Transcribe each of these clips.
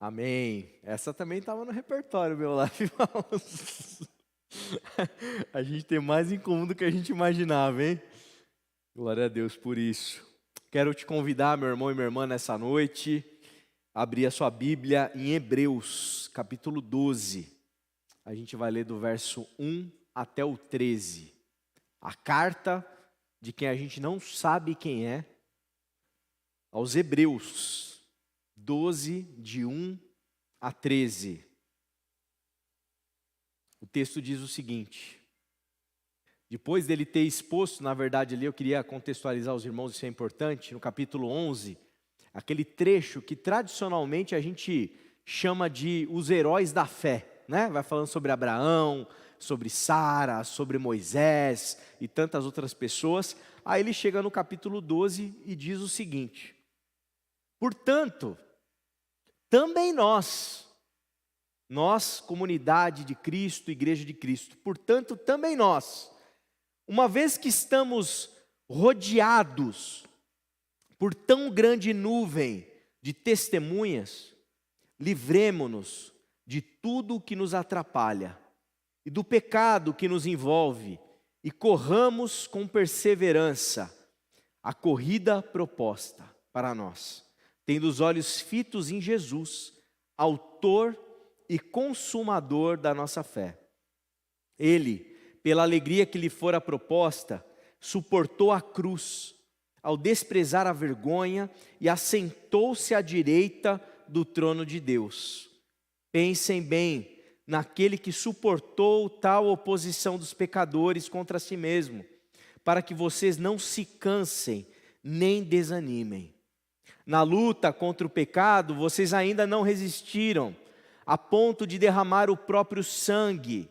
Amém. Essa também estava no repertório meu lá, irmãos. A gente tem mais em comum do que a gente imaginava, hein? Glória a Deus por isso. Quero te convidar, meu irmão e minha irmã, nessa noite, a abrir a sua Bíblia em Hebreus, capítulo 12. A gente vai ler do verso 1 até o 13. A carta de quem a gente não sabe quem é, aos Hebreus, 12, de 1 a 13. O texto diz o seguinte: depois dele ter exposto, na verdade ali eu queria contextualizar os irmãos, isso é importante, no capítulo 11, aquele trecho que tradicionalmente a gente chama de os heróis da fé, né? Vai falando sobre Abraão, sobre Sara, sobre Moisés e tantas outras pessoas. Aí ele chega no capítulo 12 e diz o seguinte: portanto, também nós, comunidade de Cristo, igreja de Cristo, portanto, também nós, uma vez que estamos rodeados por tão grande nuvem de testemunhas, livremo-nos de tudo o que nos atrapalha e do pecado que nos envolve e corramos com perseverança a corrida proposta para nós, tendo os olhos fitos em Jesus, autor e consumador da nossa fé. Ele, pela alegria que lhe fora proposta, suportou a cruz, ao desprezar a vergonha, e assentou-se à direita do trono de Deus. Pensem bem naquele que suportou tal oposição dos pecadores contra si mesmo, para que vocês não se cansem nem desanimem. Na luta contra o pecado, vocês ainda não resistiram, a ponto de derramar o próprio sangue.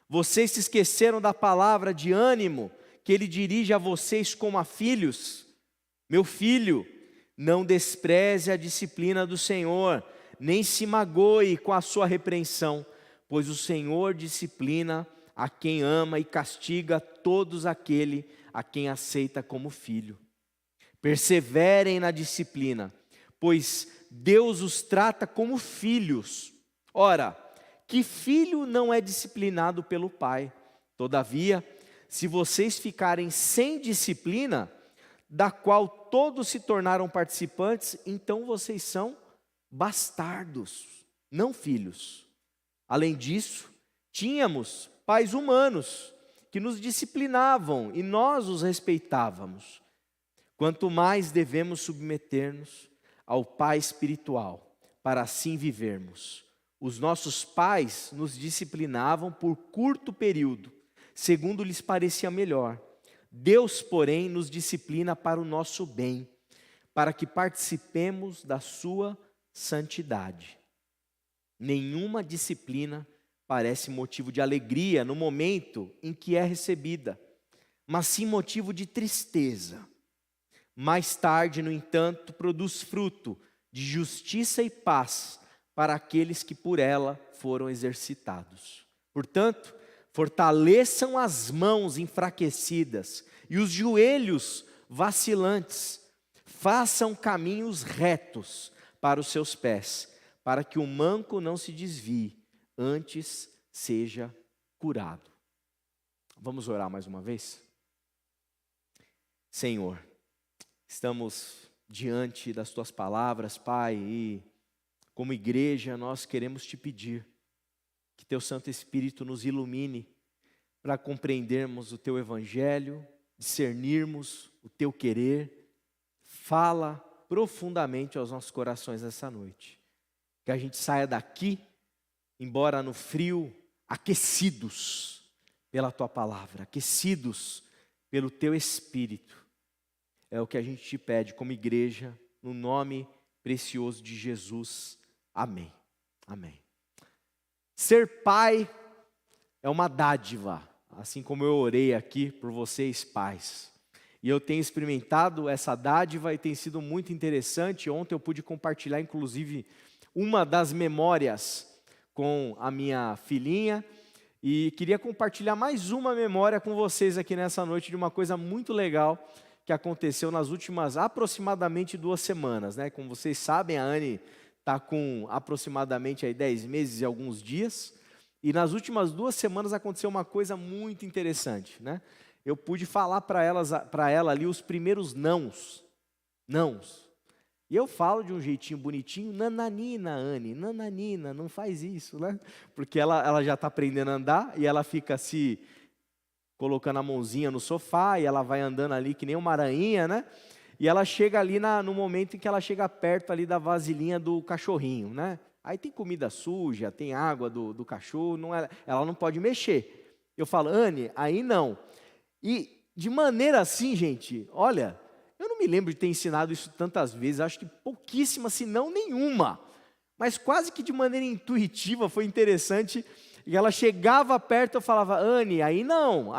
Vocês se esqueceram da palavra de ânimo que ele dirige a vocês como a filhos. Meu filho, não despreze a disciplina do Senhor, nem se magoe com a sua repreensão, pois o Senhor disciplina a quem ama e castiga todos aquele a quem aceita como filho. Perseverem na disciplina, pois Deus os trata como filhos. Ora, que filho não é disciplinado pelo pai? Todavia, se vocês ficarem sem disciplina, da qual todos se tornaram participantes, então vocês são bastardos, não filhos. Além disso, tínhamos pais humanos que nos disciplinavam e nós os respeitávamos. Quanto mais devemos submeter-nos ao Pai espiritual, para assim vivermos. Os nossos pais nos disciplinavam por curto período, segundo lhes parecia melhor. Deus, porém, nos disciplina para o nosso bem, para que participemos da sua santidade. Nenhuma disciplina parece motivo de alegria no momento em que é recebida, mas sim motivo de tristeza. Mais tarde, no entanto, produz fruto de justiça e paz para aqueles que por ela foram exercitados. Portanto, fortaleçam as mãos enfraquecidas e os joelhos vacilantes. Façam caminhos retos para os seus pés, para que o manco não se desvie, antes seja curado. Vamos orar mais uma vez? Senhor, estamos diante das Tuas palavras, Pai, e como igreja nós queremos Te pedir que Teu Santo Espírito nos ilumine para compreendermos o Teu Evangelho, discernirmos o Teu querer. Fala profundamente aos nossos corações nessa noite. Que a gente saia daqui, embora no frio, aquecidos pela Tua palavra, aquecidos pelo Teu Espírito. É o que a gente te pede como igreja, no nome precioso de Jesus. Amém. Amém. Ser pai é uma dádiva, assim como eu orei aqui por vocês, pais. E eu tenho experimentado essa dádiva e tem sido muito interessante. Ontem eu pude compartilhar, inclusive, uma das memórias com a minha filhinha. E queria compartilhar mais uma memória com vocês aqui nessa noite de uma coisa muito legal que aconteceu nas últimas aproximadamente 2 semanas, né? Como vocês sabem, a Anne está com aproximadamente aí 10 meses e alguns dias. E nas últimas 2 semanas aconteceu uma coisa muito interessante, né? Eu pude falar para ela ali os primeiros nãos. E eu falo de um jeitinho bonitinho, nananina, Anne, nananina, não faz isso, né? Porque ela já está aprendendo a andar e ela fica se colocando a mãozinha no sofá e ela vai andando ali que nem uma aranha, né? E ela chega ali no momento em que ela chega perto ali da vasilhinha do cachorrinho, né? Aí tem comida suja, tem água do cachorro, ela não pode mexer. Eu falo, Anne, aí não. E de maneira assim, gente, olha, eu não me lembro de ter ensinado isso tantas vezes, acho que pouquíssima, se não nenhuma. Mas quase que de maneira intuitiva, foi interessante. E ela chegava perto, eu falava, Anne, aí não.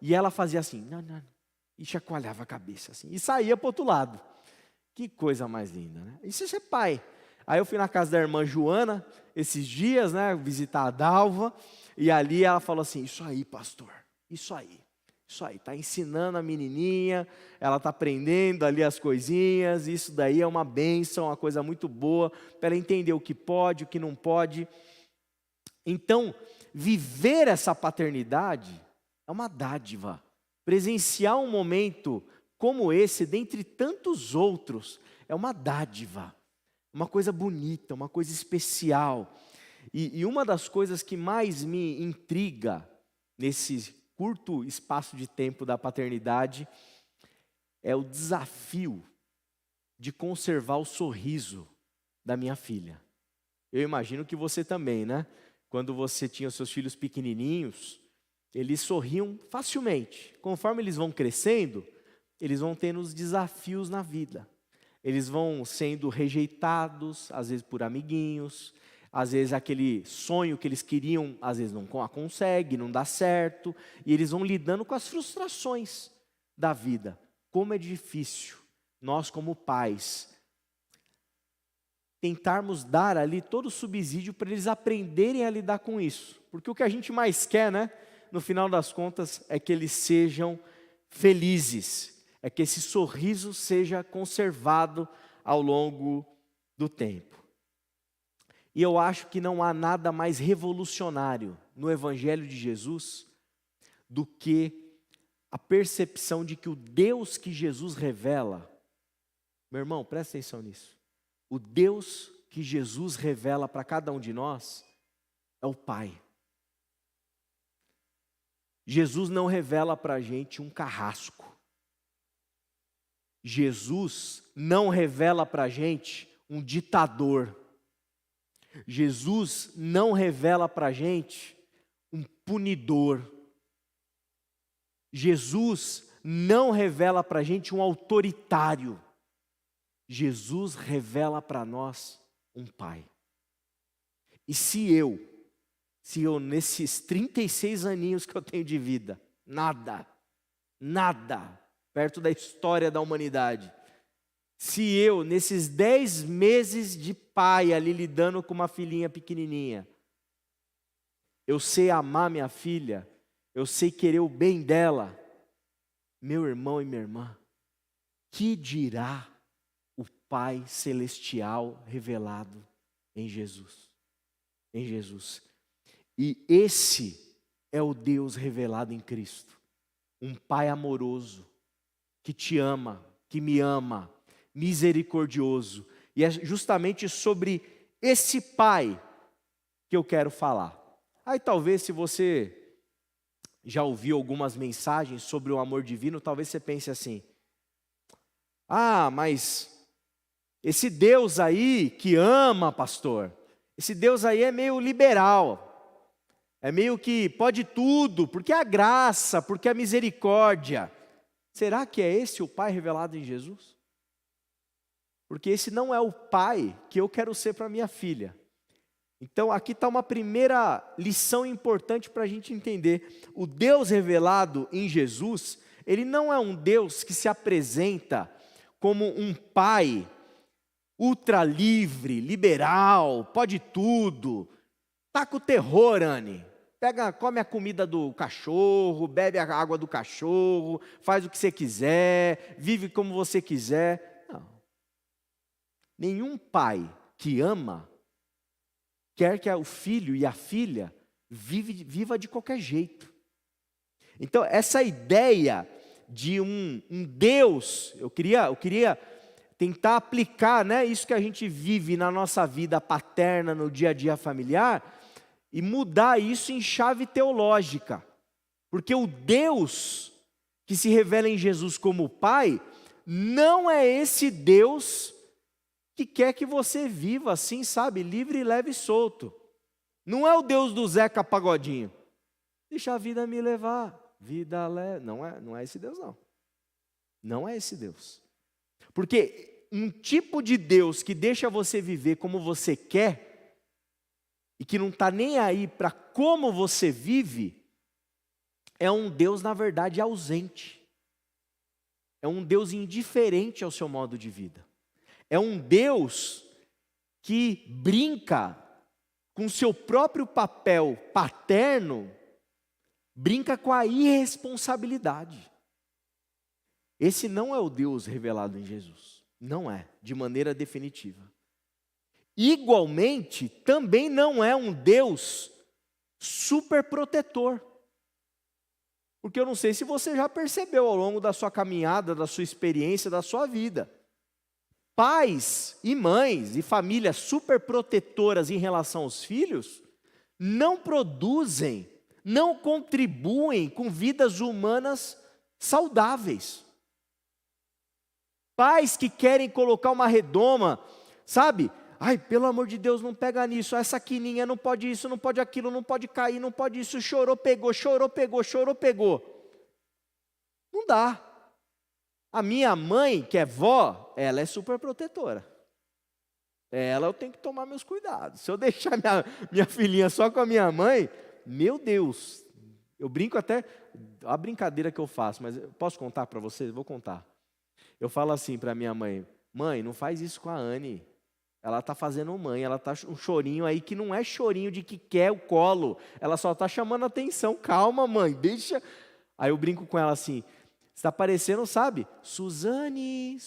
E ela fazia assim, não. E chacoalhava a cabeça assim, e saía para o outro lado. Que coisa mais linda, né? Isso é ser pai. Aí eu fui na casa da irmã Joana, esses dias, né, visitar a Dalva, e ali ela falou assim, isso aí, pastor, isso aí, está ensinando a menininha, ela está aprendendo ali as coisinhas, isso daí é uma bênção, uma coisa muito boa, para ela entender o que pode, o que não pode. Então, viver essa paternidade é uma dádiva. Presenciar um momento como esse, dentre tantos outros, é uma dádiva. Uma coisa bonita, uma coisa especial. E uma das coisas que mais me intriga nesse curto espaço de tempo da paternidade é o desafio de conservar o sorriso da minha filha. Eu imagino que você também, né? Quando você tinha os seus filhos pequenininhos, eles sorriam facilmente. Conforme eles vão crescendo, eles vão tendo os desafios na vida. Eles vão sendo rejeitados, às vezes por amiguinhos, às vezes aquele sonho que eles queriam, às vezes não consegue, não dá certo, e eles vão lidando com as frustrações da vida. Como é difícil nós como pais tentarmos dar ali todo o subsídio para eles aprenderem a lidar com isso. Porque o que a gente mais quer, né, no final das contas, é que eles sejam felizes, é que esse sorriso seja conservado ao longo do tempo. E eu acho que não há nada mais revolucionário no Evangelho de Jesus do que a percepção de que o Deus que Jesus revela, meu irmão, presta atenção nisso, o Deus que Jesus revela para cada um de nós é o Pai. Jesus não revela para a gente um carrasco. Jesus não revela para a gente um ditador. Jesus não revela para a gente um punidor. Jesus não revela para a gente um autoritário. Jesus revela para nós um Pai. E se eu nesses 36 aninhos que eu tenho de vida, nada, perto da história da humanidade, se eu, nesses 10 meses de pai ali lidando com uma filhinha pequenininha, eu sei amar minha filha, eu sei querer o bem dela, meu irmão e minha irmã, que dirá o Pai Celestial revelado em Jesus? Em Jesus. E esse é o Deus revelado em Cristo. Um Pai amoroso, que te ama, que me ama, misericordioso. E é justamente sobre esse Pai que eu quero falar. Aí talvez se você já ouviu algumas mensagens sobre o amor divino, talvez você pense assim, mas esse Deus aí que ama, pastor, esse Deus aí é meio liberal. É meio que pode tudo, porque a graça, porque a misericórdia. Será que é esse o Pai revelado em Jesus? Porque esse não é o Pai que eu quero ser para minha filha. Então aqui está uma primeira lição importante para a gente entender. O Deus revelado em Jesus, Ele não é um Deus que se apresenta como um Pai ultra livre, liberal, pode tudo. Taca o terror, Anne. Come a comida do cachorro, bebe a água do cachorro, faz o que você quiser, vive como você quiser. Não. Nenhum pai que ama, quer que o filho e a filha viva de qualquer jeito. Então, essa ideia de um Deus, eu queria tentar aplicar, né, isso que a gente vive na nossa vida paterna, no dia a dia familiar, e mudar isso em chave teológica. Porque o Deus que se revela em Jesus como Pai, não é esse Deus que quer que você viva assim, sabe, livre, leve e solto. Não é o Deus do Zeca Pagodinho. Deixa a vida me levar, vida leve. Não é esse Deus, não. Não é esse Deus. Porque um tipo de Deus que deixa você viver como você quer, e que não está nem aí para como você vive, é um Deus, na verdade, ausente. É um Deus indiferente ao seu modo de vida. É um Deus que brinca com o seu próprio papel paterno, brinca com a irresponsabilidade. Esse não é o Deus revelado em Jesus. Não é, de maneira definitiva. Igualmente, também não é um Deus superprotetor. Porque eu não sei se você já percebeu ao longo da sua caminhada, da sua experiência, da sua vida. Pais e mães e famílias superprotetoras em relação aos filhos não produzem, não contribuem com vidas humanas saudáveis. Pais que querem colocar uma redoma, sabe? Ai, pelo amor de Deus, não pega nisso, essa quininha não pode isso, não pode aquilo, não pode cair, não pode isso, chorou, pegou, chorou, pegou, chorou, pegou. Não dá. A minha mãe, que é vó, ela é super protetora. Ela eu tenho que tomar meus cuidados. Se eu deixar minha filhinha só com a minha mãe, meu Deus, eu brinco até, a brincadeira que eu faço, mas eu posso contar para vocês? Vou contar. Eu falo assim para minha mãe, mãe, não faz isso com a Anne. Ela está fazendo mãe, ela está um chorinho aí que não é chorinho de que quer o colo. Ela só está chamando atenção. Calma, mãe, deixa. Aí eu brinco com ela assim, está parecendo, sabe? Suzane,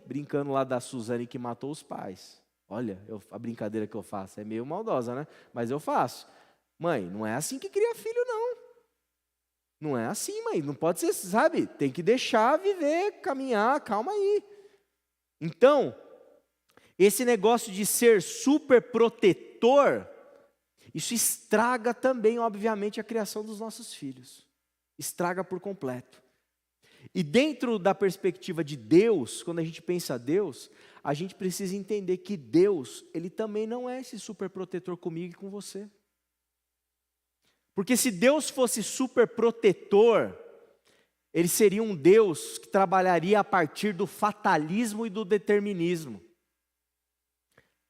brincando lá da Suzane que matou os pais. Olha, a brincadeira que eu faço é meio maldosa, né? Mas eu faço. Mãe, não é assim que cria filho, não. Não é assim, mãe. Não pode ser, sabe? Tem que deixar viver, caminhar, calma aí. Então, esse negócio de ser super protetor, isso estraga também, obviamente, a criação dos nossos filhos. Estraga por completo. E dentro da perspectiva de Deus, quando a gente pensa Deus, a gente precisa entender que Deus, Ele também não é esse super protetor comigo e com você. Porque se Deus fosse super protetor, Ele seria um Deus que trabalharia a partir do fatalismo e do determinismo.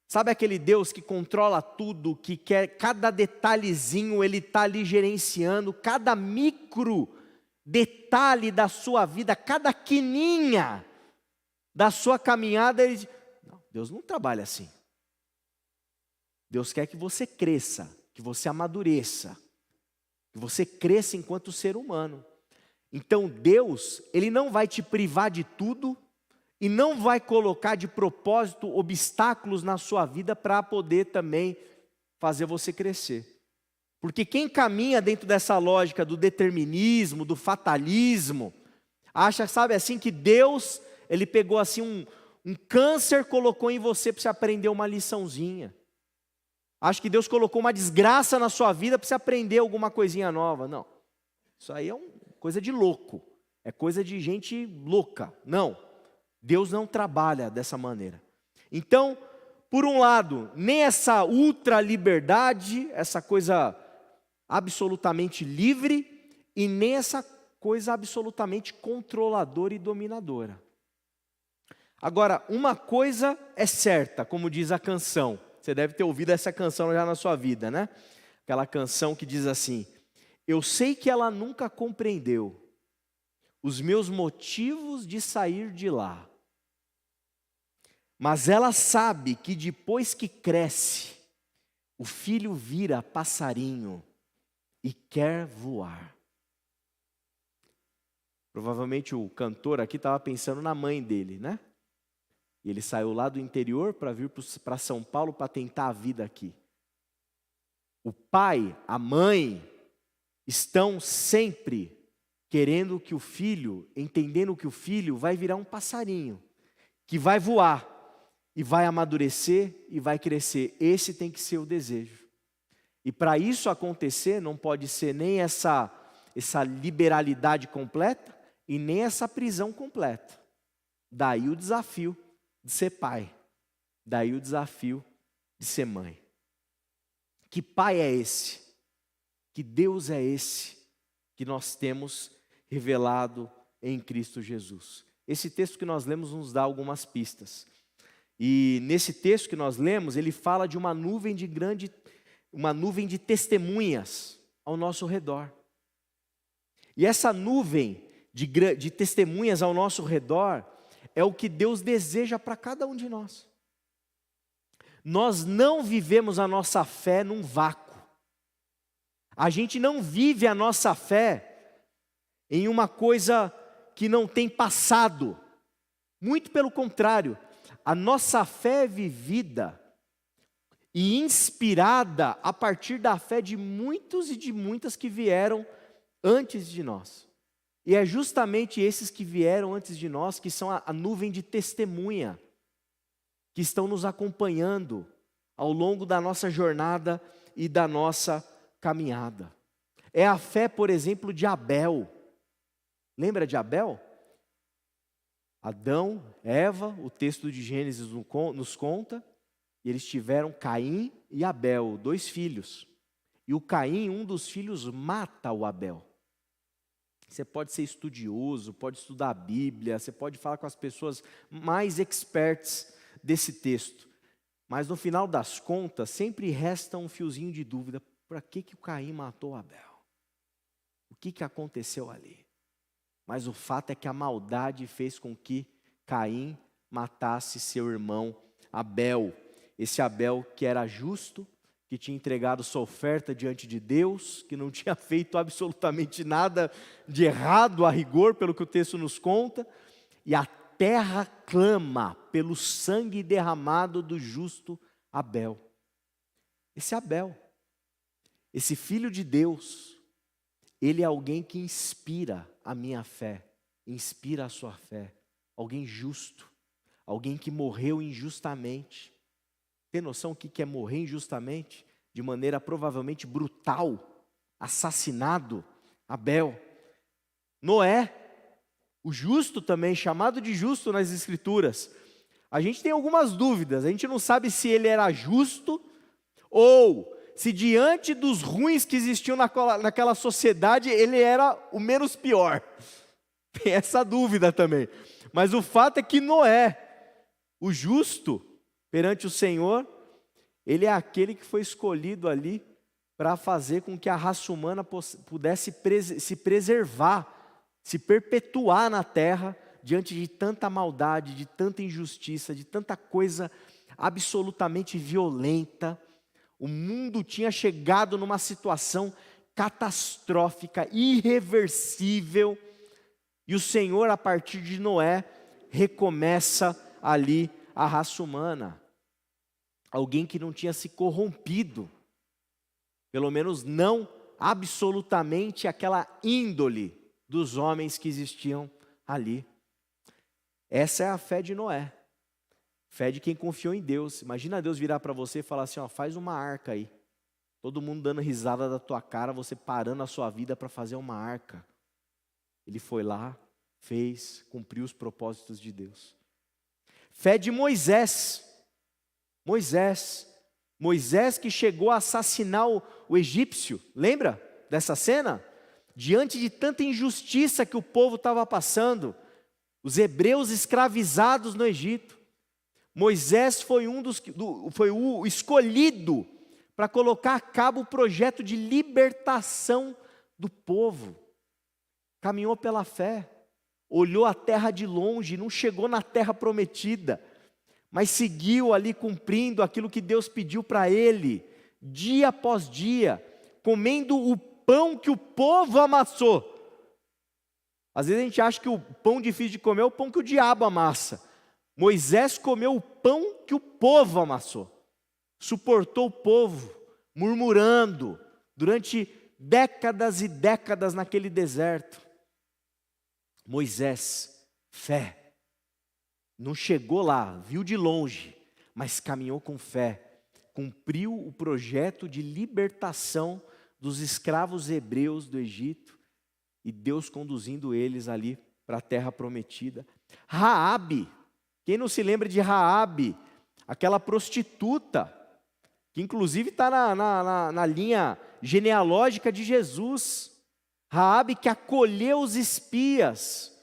Sabe aquele Deus que controla tudo, que quer cada detalhezinho, Ele está ali gerenciando, cada micro detalhe da sua vida, cada quininha da sua caminhada. Não, Deus não trabalha assim. Deus quer que você cresça, que você amadureça, que você cresça enquanto ser humano. Então Deus, Ele não vai te privar de tudo, e não vai colocar de propósito obstáculos na sua vida para poder também fazer você crescer. Porque quem caminha dentro dessa lógica do determinismo, do fatalismo, acha, sabe assim, que Deus, Ele pegou assim um câncer, colocou em você para você aprender uma liçãozinha. Acha que Deus colocou uma desgraça na sua vida para você aprender alguma coisinha nova. Não, isso aí é coisa de louco, é coisa de gente louca. Não. Deus não trabalha dessa maneira. Então, por um lado, nem essa ultraliberdade, essa coisa absolutamente livre, e nem essa coisa absolutamente controladora e dominadora. Agora, uma coisa é certa, como diz a canção. Você deve ter ouvido essa canção já na sua vida, né? Aquela canção que diz assim: eu sei que ela nunca compreendeu os meus motivos de sair de lá. Mas ela sabe que depois que cresce, o filho vira passarinho e quer voar. Provavelmente o cantor aqui estava pensando na mãe dele, né? E ele saiu lá do interior para vir para São Paulo para tentar a vida aqui. O pai, a mãe, estão sempre querendo que o filho, entendendo que o filho vai virar um passarinho, que vai voar, e vai amadurecer e vai crescer. Esse tem que ser o desejo. E para isso acontecer, não pode ser nem essa liberalidade completa e nem essa prisão completa. Daí o desafio de ser pai. Daí o desafio de ser mãe. Que pai é esse? Que Deus é esse que nós temos revelado em Cristo Jesus? Esse texto que nós lemos nos dá algumas pistas. E nesse texto que nós lemos, ele fala de uma nuvem de testemunhas ao nosso redor. E essa nuvem de testemunhas ao nosso redor é o que Deus deseja para cada um de nós. Nós não vivemos a nossa fé num vácuo. A gente não vive a nossa fé em uma coisa que não tem passado. Muito pelo contrário, a nossa fé é vivida e inspirada a partir da fé de muitos e de muitas que vieram antes de nós. E é justamente esses que vieram antes de nós que são a nuvem de testemunha, que estão nos acompanhando ao longo da nossa jornada e da nossa caminhada. É a fé, por exemplo, de Abel. Lembra de Abel? Adão, Eva, o texto de Gênesis nos conta, e eles tiveram Caim e Abel, 2 filhos. E o Caim, um dos filhos, mata o Abel. Você pode ser estudioso, pode estudar a Bíblia, você pode falar com as pessoas mais expertas desse texto. Mas no final das contas, sempre resta um fiozinho de dúvida. Por que o Caim matou Abel? O que aconteceu ali? Mas o fato é que a maldade fez com que Caim matasse seu irmão Abel. Esse Abel que era justo, que tinha entregado sua oferta diante de Deus, que não tinha feito absolutamente nada de errado a rigor, pelo que o texto nos conta, e a terra clama pelo sangue derramado do justo Abel. Esse Abel, esse filho de Deus, ele é alguém que inspira a minha fé, inspira a sua fé, alguém justo, alguém que morreu injustamente. Tem noção o que é morrer injustamente? De maneira provavelmente brutal, assassinado, Abel. Noé, o justo também, chamado de justo nas Escrituras. A gente tem algumas dúvidas, a gente não sabe se ele era justo ou se diante dos ruins que existiam naquela sociedade, ele era o menos pior. Tem essa dúvida também. Mas o fato é que Noé, o justo, perante o Senhor, ele é aquele que foi escolhido ali para fazer com que a raça humana pudesse se preservar, se perpetuar na terra, diante de tanta maldade, de tanta injustiça, de tanta coisa absolutamente violenta. O mundo tinha chegado numa situação catastrófica, irreversível, e o Senhor, a partir de Noé, recomeça ali a raça humana. Alguém que não tinha se corrompido, pelo menos não absolutamente aquela índole dos homens que existiam ali. Essa é a fé de Noé, fé de quem confiou em Deus. Imagina Deus virar para você e falar assim, ó, faz uma arca aí. Todo mundo dando risada da tua cara, você parando a sua vida para fazer uma arca. Ele foi lá, fez, cumpriu os propósitos de Deus. Fé de Moisés. Moisés que chegou a assassinar o egípcio, lembra dessa cena? Diante de tanta injustiça que o povo estava passando, os hebreus escravizados no Egito. Moisés foi foi o escolhido para colocar a cabo o projeto de libertação do povo. Caminhou pela fé, olhou a terra de longe, não chegou na terra prometida, mas seguiu ali cumprindo aquilo que Deus pediu para ele, dia após dia, comendo o pão que o povo amassou. Às vezes a gente acha que o pão difícil de comer é o pão que o diabo amassa. Moisés comeu o pão que o povo amassou, suportou o povo, murmurando, durante décadas e décadas naquele deserto. Moisés, fé, não chegou lá, viu de longe, mas caminhou com fé, cumpriu o projeto de libertação dos escravos hebreus do Egito, e Deus conduzindo eles ali para a terra prometida. Raabe, quem não se lembra de Raabe, aquela prostituta, que inclusive está na linha genealógica de Jesus. Raabe que acolheu os espias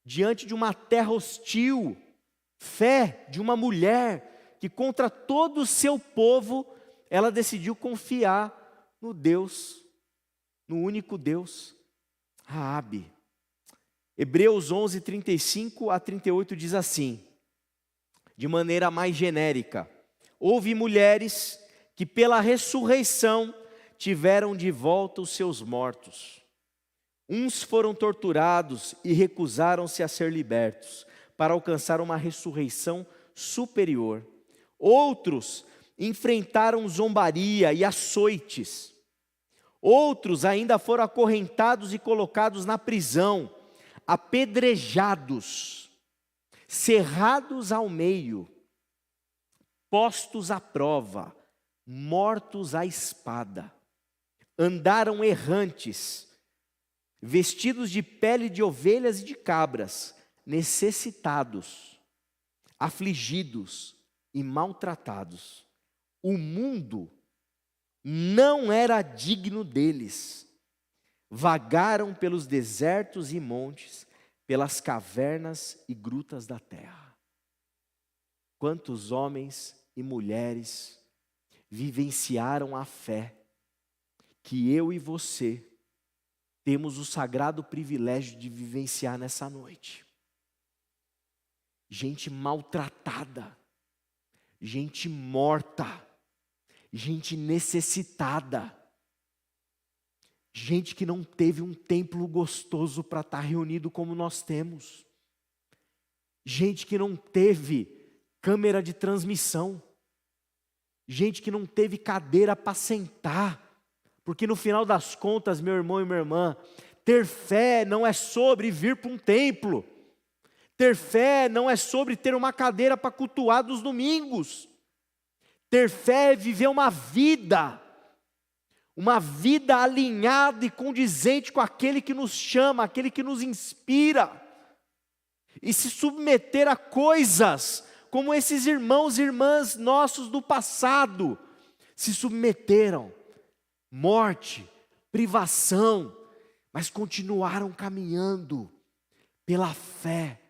diante de uma terra hostil. Fé de uma mulher que contra todo o seu povo, ela decidiu confiar no Deus, no único Deus. Raabe. Hebreus 11, 35 a 38 diz assim, de maneira mais genérica: houve mulheres que pela ressurreição tiveram de volta os seus mortos. Uns foram torturados e recusaram-se a ser libertos, para alcançar uma ressurreição superior. Outros enfrentaram zombaria e açoites. Outros ainda foram acorrentados e colocados na prisão, apedrejados, cerrados ao meio, postos à prova, mortos à espada. Andaram errantes, vestidos de pele de ovelhas e de cabras, necessitados, afligidos e maltratados. O mundo não era digno deles. Vagaram pelos desertos e montes, pelas cavernas e grutas da terra. Quantos homens e mulheres vivenciaram a fé que eu e você temos o sagrado privilégio de vivenciar nessa noite? Gente maltratada, gente morta, gente necessitada, gente que não teve um templo gostoso para estar reunido como nós temos, gente que não teve câmera de transmissão, gente que não teve cadeira para sentar, porque no final das contas, meu irmão e minha irmã, ter fé não é sobre vir para um templo, ter fé não é sobre ter uma cadeira para cultuar dos domingos, ter fé é viver uma vida alinhada e condizente com aquele que nos chama, aquele que nos inspira, e se submeter a coisas como esses irmãos e irmãs nossos do passado se submeteram, morte, privação, mas continuaram caminhando pela fé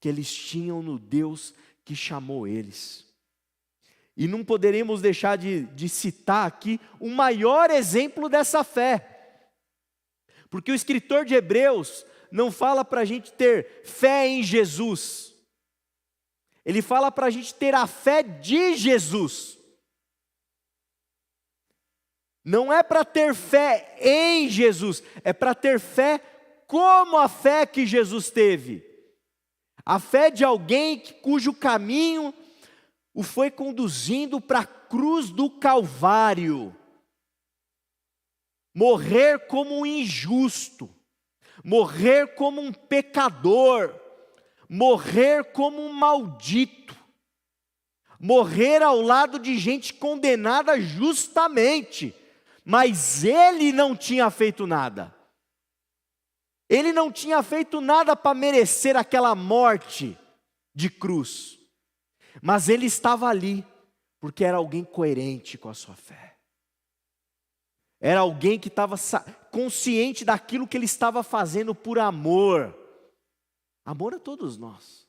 que eles tinham no Deus que chamou eles. E não poderíamos deixar de citar aqui o maior exemplo dessa fé, porque o escritor de Hebreus não fala para a gente ter fé em Jesus, ele fala para a gente ter a fé de Jesus. Não é para ter fé em Jesus, é para ter fé como a fé que Jesus teve. A fé de alguém cujo caminho o foi conduzindo para a cruz do Calvário. Morrer como um injusto, morrer como um pecador, morrer como um maldito, morrer ao lado de gente condenada justamente, mas ele não tinha feito nada. Ele não tinha feito nada para merecer aquela morte de cruz. Mas ele estava ali, porque era alguém coerente com a sua fé. Era alguém que estava consciente daquilo que ele estava fazendo por amor. Amor a todos nós.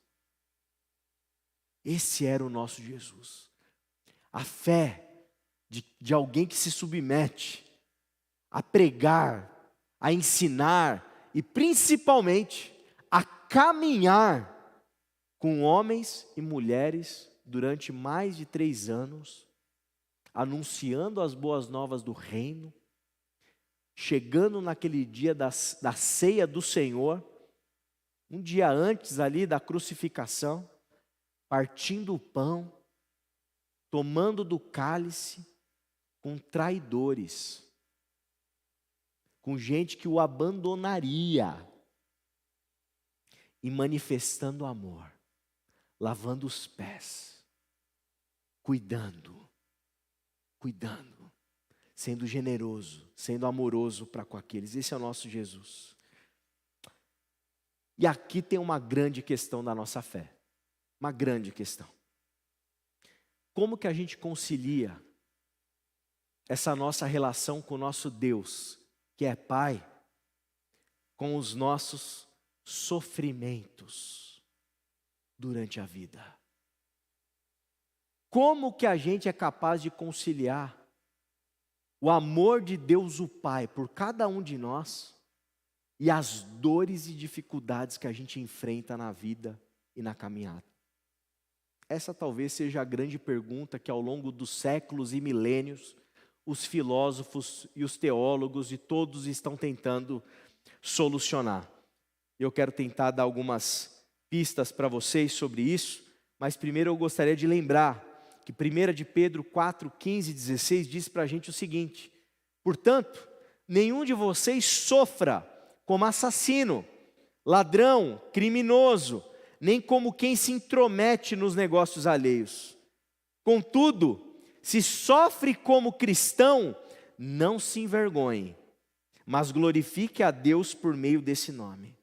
Esse era o nosso Jesus. A fé de alguém que se submete a pregar, a ensinar e principalmente a caminhar com homens e mulheres durante mais de 3 anos, anunciando as boas novas do reino, chegando naquele dia da ceia do Senhor, um dia antes ali da crucificação, partindo o pão, tomando do cálice, com traidores, com gente que o abandonaria, e manifestando amor, lavando os pés, cuidando, sendo generoso, sendo amoroso para com aqueles. Esse é o nosso Jesus. E aqui tem uma grande questão da nossa fé, uma grande questão. Como que a gente concilia essa nossa relação com o nosso Deus, que é Pai, com os nossos sofrimentos durante a vida? Como que a gente é capaz de conciliar o amor de Deus o Pai por cada um de nós e as dores e dificuldades que a gente enfrenta na vida e na caminhada? Essa talvez seja a grande pergunta que ao longo dos séculos e milênios os filósofos e os teólogos e todos estão tentando solucionar. Eu quero tentar dar algumas pistas para vocês sobre isso, mas primeiro eu gostaria de lembrar que 1 de Pedro 4, 15 e 16 diz para a gente o seguinte: portanto, nenhum de vocês sofra como assassino, ladrão, criminoso, nem como quem se intromete nos negócios alheios. Contudo, se sofre como cristão, não se envergonhe, mas glorifique a Deus por meio desse nome.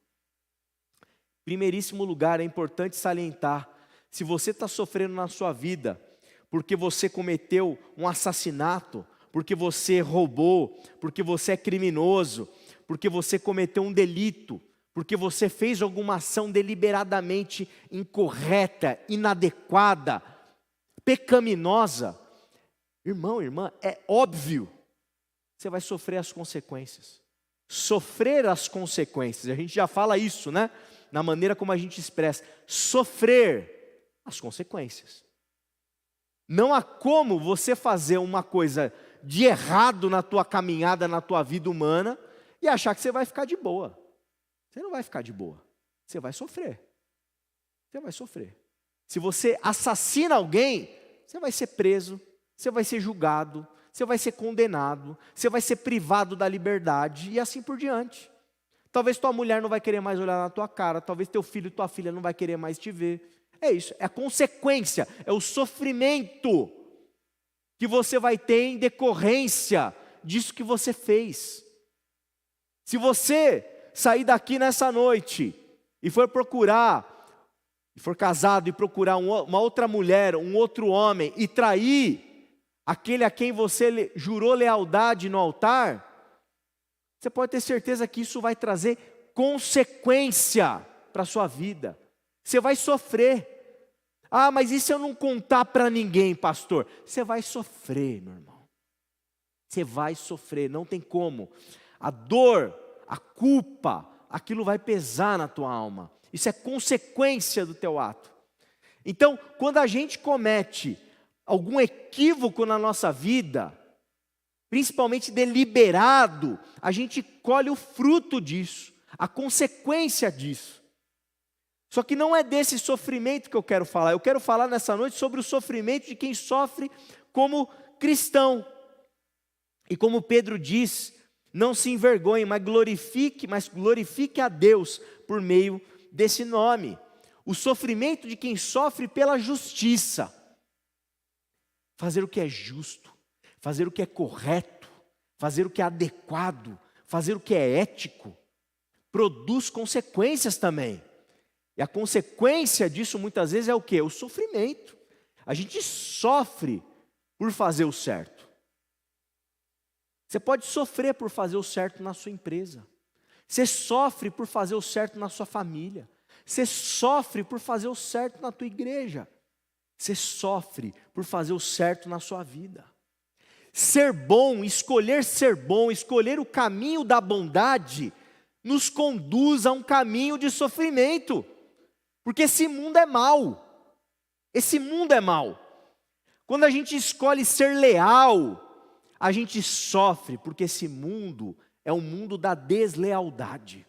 Em primeiríssimo lugar, é importante salientar, se você está sofrendo na sua vida, porque você cometeu um assassinato, porque você roubou, porque você é criminoso, porque você cometeu um delito, porque você fez alguma ação deliberadamente incorreta, inadequada, pecaminosa, irmão, irmã, é óbvio, você vai sofrer as consequências. Sofrer as consequências, a gente já fala isso, né? Na maneira como a gente expressa, sofrer as consequências. Não há como você fazer uma coisa de errado na tua caminhada, na tua vida humana, e achar que você vai ficar de boa. Você não vai ficar de boa, você vai sofrer. Você vai sofrer. Se você assassina alguém, você vai ser preso, você vai ser julgado, você vai ser condenado, você vai ser privado da liberdade e assim por diante. Talvez tua mulher não vai querer mais olhar na tua cara, talvez teu filho e tua filha não vai querer mais te ver. É isso, é a consequência, é o sofrimento que você vai ter em decorrência disso que você fez. Se você sair daqui nessa noite e for procurar, e for casado e procurar uma outra mulher, um outro homem e trair aquele a quem você jurou lealdade no altar, você pode ter certeza que isso vai trazer consequência para a sua vida. Você vai sofrer. Ah, mas e se eu não contar para ninguém, pastor? Você vai sofrer, meu irmão. Você vai sofrer, não tem como. A dor, a culpa, aquilo vai pesar na tua alma. Isso é consequência do teu ato. Então, quando a gente comete algum equívoco na nossa vida, principalmente deliberado, a gente colhe o fruto disso, a consequência disso. Só que não é desse sofrimento que eu quero falar. Eu quero falar nessa noite sobre o sofrimento de quem sofre como cristão. E como Pedro diz, não se envergonhe, mas glorifique a Deus por meio desse nome. O sofrimento de quem sofre pela justiça. Fazer o que é justo, fazer o que é correto, fazer o que é adequado, fazer o que é ético, produz consequências também. E a consequência disso muitas vezes é o quê? O sofrimento. A gente sofre por fazer o certo. Você pode sofrer por fazer o certo na sua empresa. Você sofre por fazer o certo na sua família. Você sofre por fazer o certo na tua igreja. Você sofre por fazer o certo na sua vida. Ser bom, escolher o caminho da bondade, nos conduz a um caminho de sofrimento. Porque esse mundo é mau. Esse mundo é mau. Quando a gente escolhe ser leal, a gente sofre, porque esse mundo é um mundo da deslealdade.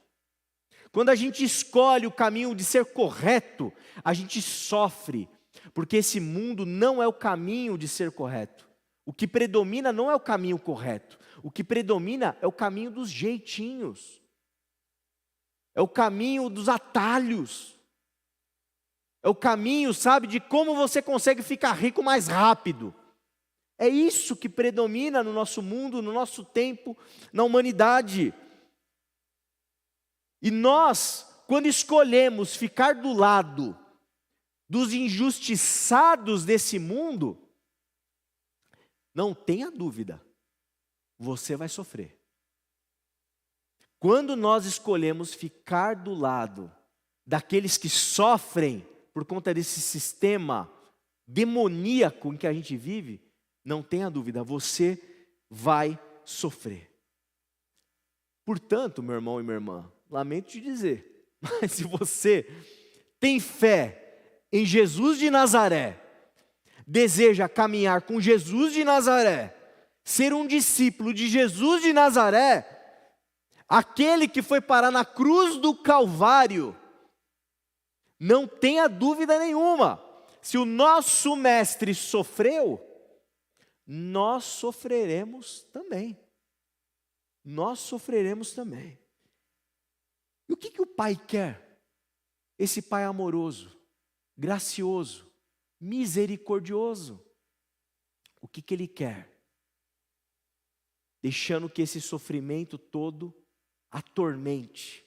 Quando a gente escolhe o caminho de ser correto, a gente sofre, Porque esse mundo não é o caminho de ser correto. O que predomina não é o caminho correto. O que predomina é o caminho dos jeitinhos. É o caminho dos atalhos. É o caminho, sabe, de como você consegue ficar rico mais rápido. É isso que predomina no nosso mundo, no nosso tempo, na humanidade. E nós, quando escolhemos ficar do lado dos injustiçados desse mundo, não tenha dúvida, você vai sofrer. Quando nós escolhemos ficar do lado daqueles que sofrem por conta desse sistema demoníaco em que a gente vive, não tenha dúvida, você vai sofrer. Portanto, meu irmão e minha irmã, lamento te dizer, mas se você tem fé em Jesus de Nazaré, deseja caminhar com Jesus de Nazaré, ser um discípulo de Jesus de Nazaré, aquele que foi parar na cruz do Calvário, não tenha dúvida nenhuma, se o nosso mestre sofreu, nós sofreremos também. Nós sofreremos também. E o que o Pai quer? Esse Pai amoroso, gracioso, misericordioso. O que Ele quer? Deixando que esse sofrimento todo atormente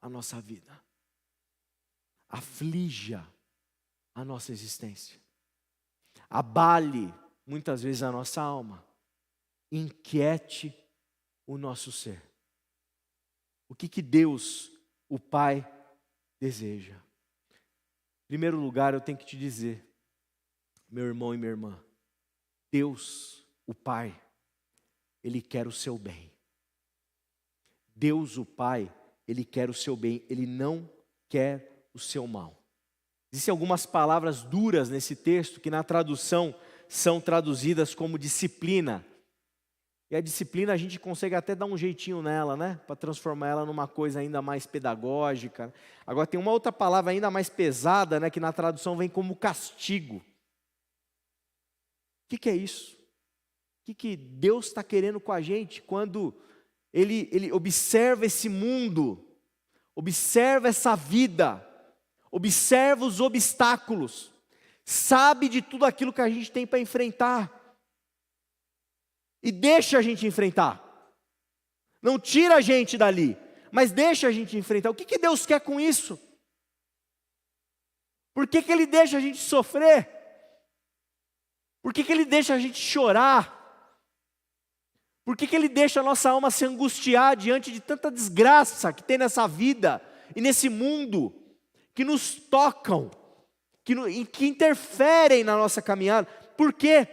a nossa vida, aflija a nossa existência, abale muitas vezes a nossa alma, inquiete o nosso ser. O que Deus, o Pai, deseja? Em primeiro lugar, eu tenho que te dizer, meu irmão e minha irmã, Deus, o Pai, Ele quer o seu bem. Deus, o Pai, Ele quer o seu bem, Ele não quer o seu mal. Existem algumas palavras duras nesse texto que na tradução são traduzidas como disciplina. E a disciplina a gente consegue até dar um jeitinho nela, né? Para transformar ela numa coisa ainda mais pedagógica. Agora tem uma outra palavra ainda mais pesada, né? Que na tradução vem como castigo. O que é isso? O que Deus está querendo com a gente quando Ele observa esse mundo, observa essa vida, observa os obstáculos, sabe de tudo aquilo que a gente tem para enfrentar e deixa a gente enfrentar. Não tira a gente dali, mas deixa a gente enfrentar. O que Deus quer com isso? Por que Ele deixa a gente sofrer? Por que Ele deixa a gente chorar? Por que Ele deixa a nossa alma se angustiar diante de tanta desgraça que tem nessa vida e nesse mundo, que nos tocam, que interferem na nossa caminhada? Por quê?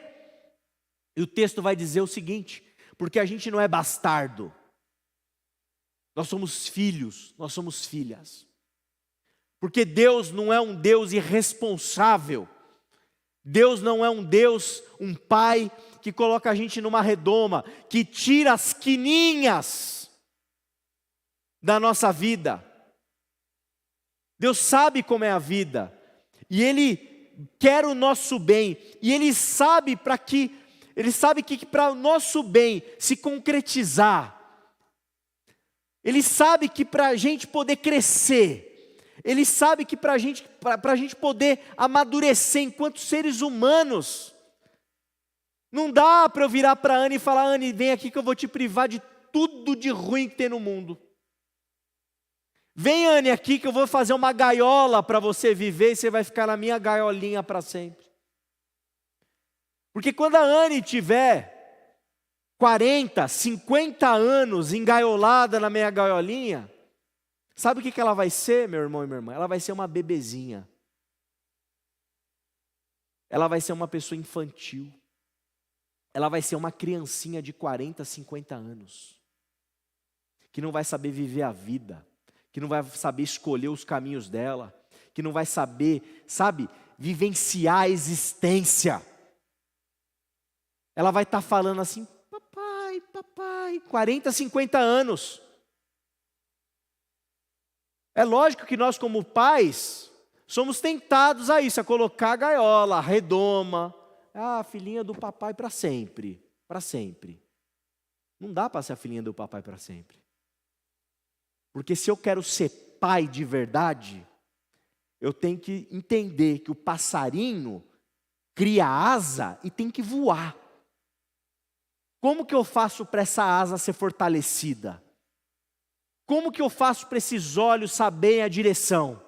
E o texto vai dizer o seguinte: porque a gente não é bastardo, nós somos filhos, nós somos filhas. Porque Deus não é um Deus irresponsável, Deus não é um Deus, um Pai que coloca a gente numa redoma, que tira as quininhas da nossa vida. Deus sabe como é a vida, e Ele quer o nosso bem, e Ele sabe que para o nosso bem se concretizar, Ele sabe que para a gente poder crescer, Ele sabe que para a gente poder amadurecer enquanto seres humanos, não dá para eu virar para a Anne e falar: Anne, vem aqui que eu vou te privar de tudo de ruim que tem no mundo. Vem, Anne, aqui que eu vou fazer uma gaiola para você viver e você vai ficar na minha gaiolinha para sempre. Porque quando a Anne tiver 40, 50 anos engaiolada na minha gaiolinha, sabe o que ela vai ser, meu irmão e minha irmã? Ela vai ser uma bebezinha. Ela vai ser uma pessoa infantil. Ela vai ser uma criancinha de 40, 50 anos. Que não vai saber viver a vida. Que não vai saber escolher os caminhos dela. Que não vai saber, vivenciar a existência. Ela vai estar falando assim: papai, 40, 50 anos. É lógico que nós como pais, somos tentados a isso, a colocar a gaiola, a redoma, a filhinha do papai para sempre, para sempre. Não dá para ser a filhinha do papai para sempre. Porque se eu quero ser pai de verdade, eu tenho que entender que o passarinho cria asa e tem que voar. Como que eu faço para essa asa ser fortalecida? Como que eu faço para esses olhos saberem a direção?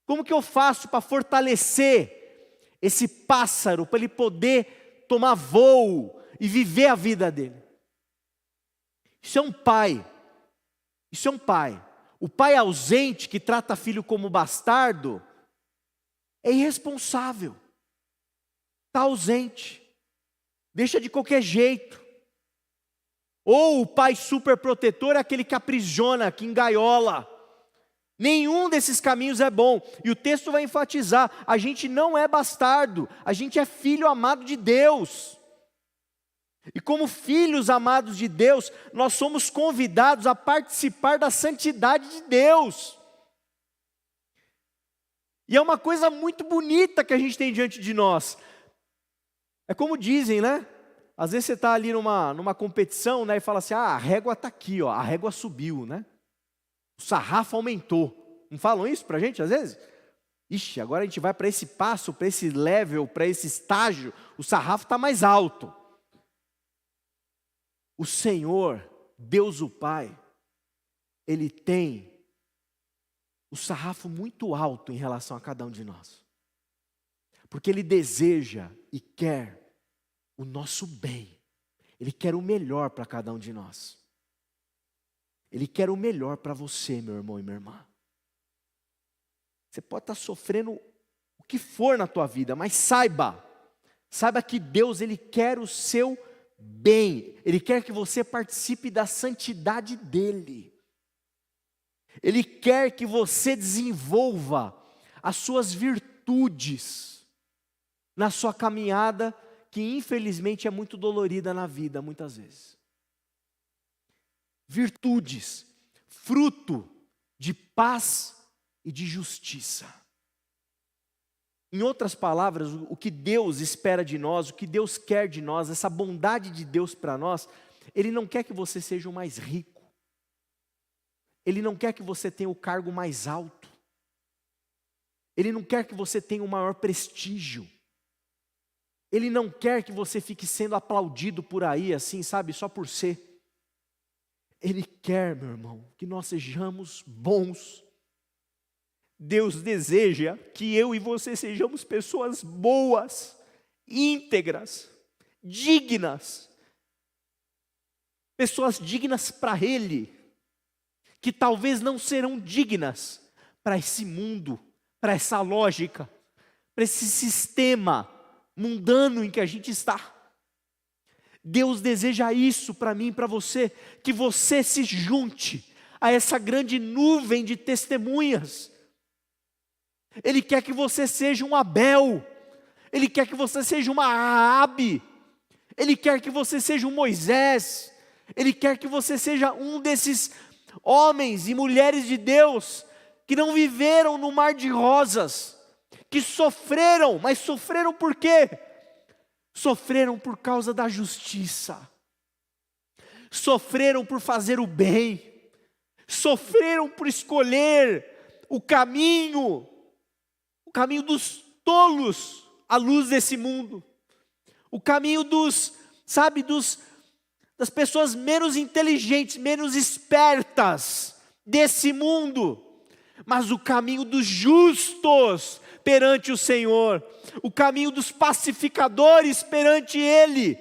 Como que eu faço para fortalecer esse pássaro, para ele poder tomar voo e viver a vida dele? Isso é um pai. Isso é um pai. O pai ausente que trata filho como bastardo é irresponsável. Está ausente. Deixa de qualquer jeito. Ou o pai superprotetor é aquele que aprisiona, que engaiola. Nenhum desses caminhos é bom. E o texto vai enfatizar, a gente não é bastardo, a gente é filho amado de Deus. E como filhos amados de Deus, nós somos convidados a participar da santidade de Deus. E é uma coisa muito bonita que a gente tem diante de nós. É como dizem, né? Às vezes você está ali numa competição, né, e fala assim, a régua está aqui, ó, a régua subiu, né? O sarrafo aumentou. Não falam isso para a gente às vezes? Ixi, agora a gente vai para esse passo, para esse level, para esse estágio, o sarrafo está mais alto. O Senhor, Deus o Pai, Ele tem o sarrafo muito alto em relação a cada um de nós. Porque Ele deseja e quer o nosso bem. Ele quer o melhor para cada um de nós. Ele quer o melhor para você, meu irmão e minha irmã. Você pode estar sofrendo o que for na tua vida, mas saiba que Deus, Ele quer o seu bem. Ele quer que você participe da santidade dEle. Ele quer que você desenvolva as suas virtudes na sua caminhada, que infelizmente é muito dolorida na vida, muitas vezes. Virtudes, fruto de paz e de justiça. Em outras palavras, o que Deus espera de nós, o que Deus quer de nós, essa bondade de Deus para nós, Ele não quer que você seja o mais rico. Ele não quer que você tenha o cargo mais alto. Ele não quer que você tenha o maior prestígio. Ele não quer que você fique sendo aplaudido por aí, assim, sabe, só por ser. Ele quer, meu irmão, que nós sejamos bons. Deus deseja que eu e você sejamos pessoas boas, íntegras, dignas. Pessoas dignas para Ele, que talvez não serão dignas para esse mundo, para essa lógica, para esse sistema mundano em que a gente está. Deus deseja isso para mim e para você, que você se junte a essa grande nuvem de testemunhas. Ele quer que você seja um Abel, Ele quer que você seja uma Raabe, Ele quer que você seja um Moisés, Ele quer que você seja um desses homens e mulheres de Deus, que não viveram no mar de rosas, que sofreram, mas sofreram por quê? Sofreram por causa da justiça, sofreram por fazer o bem, sofreram por escolher o caminho dos tolos à luz desse mundo, o caminho das pessoas menos inteligentes, menos espertas desse mundo, mas o caminho dos justos perante o Senhor, o caminho dos pacificadores perante Ele,